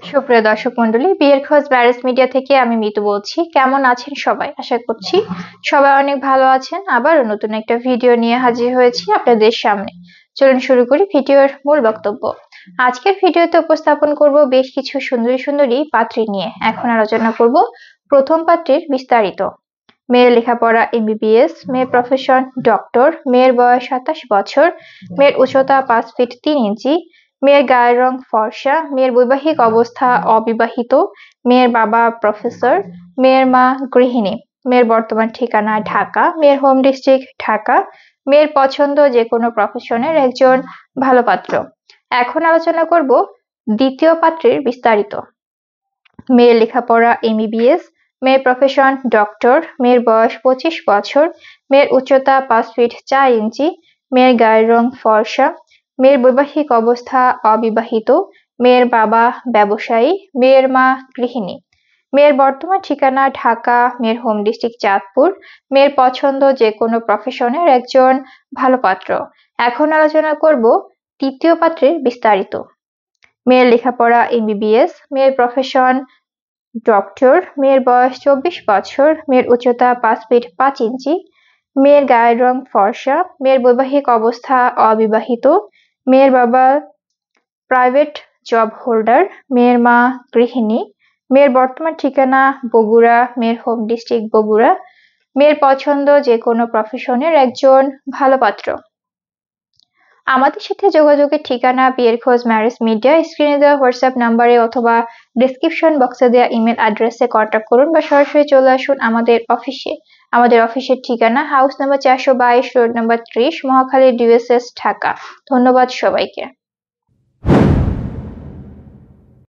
সুপ্রিয় দর্শক মণ্ডলী, বিয়ের খোঁজ ম্যারেজ মিডিয়া থেকে আমি মিতু বলছি। কেমন আছেন সবাই? আশা করছি সবাই অনেক ভালো আছেন। আবারও নতুন একটা ভিডিও নিয়ে হাজির হয়েছি আপনাদের সামনে। চলুন শুরু করি ভিডিওর মূল বক্তব্য। আজকের ভিডিওতে উপস্থাপন করব বেশ কিছু সুন্দরী সুন্দরী পাত্রী নিয়ে। এখন আলোচনা করব প্রথম পাত্রীর বিস্তারিত। মেয়ের লেখাপড়া এমবিবিএস, মেয়ের প্রফেশন ডক্টর, মেয়ের বয়স 27 বছর, মেয়ের উচ্চতা 5 ফিট 3 ইঞ্চি, মেয়ের গায়ের রং ফর্সা, মেয়ের বৈবাহিক অবস্থা অবিবাহিত, মেয়ের বাবা প্রফেসর, মেয়ের মা গৃহিণী, মেয়ের বর্তমান ঠিকানা ঢাকা, মেয়ের হোম ডিস্ট্রিক্ট ঢাকা, মেয়ের পছন্দ যে কোনো প্রফেশনের একজন ভালো পাত্র। এখন আলোচনা করব দ্বিতীয় পাত্রের বিস্তারিত। মেয়ের লেখাপড়া এমবিবিএস, মেয়ের প্রফেশন ডক্টর, মেয়ের বয়স 25 বছর, মেয়ের উচ্চতা 5 ফিট 4 ইঞ্চি, মেয়ের গায়ের রং ফর্সা, মেয়ের বৈবাহিক অবস্থা অবিবাহিত, মেয়ের বাবা ব্যবসায়ী, মেয়ের মা গৃহিণী, মেয়ের বর্তমান ঠিকানা ঢাকা, মেয়ের হোম ডিস্ট্রিক্ট চাঁদপুর, মেয়ের পছন্দ যে কোনো প্রফেশনের একজন ভালো পাত্র। এখন আলোচনা করব তৃতীয় পাত্রের বিস্তারিত। মেয়ের লেখাপড়া এমবিবিএস, মেয়ের প্রফেশন ডক্টর, মেয়ের বয়স 24 বছর, মেয়ের উচ্চতা 5 ফিট 5 ইঞ্চি, মেয়ের গায়ের রং ফর্সা, মেয়ের বৈবাহিক অবস্থা অবিবাহিত, মেয়ের বাবা প্রাইভেট জব হোল্ডার, মেয়ের মা গৃহিণী, মেয়ের বর্তমান ঠিকানা বগুড়া, মেয়ের হোম ডিস্ট্রিক্ট বগুড়া, মেয়ের পছন্দ যে কোনো প্রফেশনের একজন ভালো পাত্র। আমাদের সাথে যোগাযোগের ঠিকানা বিয়ের খোঁজ ম্যারেজ মিডিয়া, স্ক্রিনে দেওয়া হোয়াটসঅ্যাপ নাম্বারে অথবা ডিসক্রিপশন বক্সে দেওয়া ইমেল অ্যাড্রেসে কন্ট্যাক্ট করুন বা সরাসরি চলে আসুন আমাদের অফিসে। আমাদের অফিসের ঠিকানা house number 422, road number 30, Mohakhali, ডিওএসএস, Dhaka. ধন্যবাদ সবাইকে।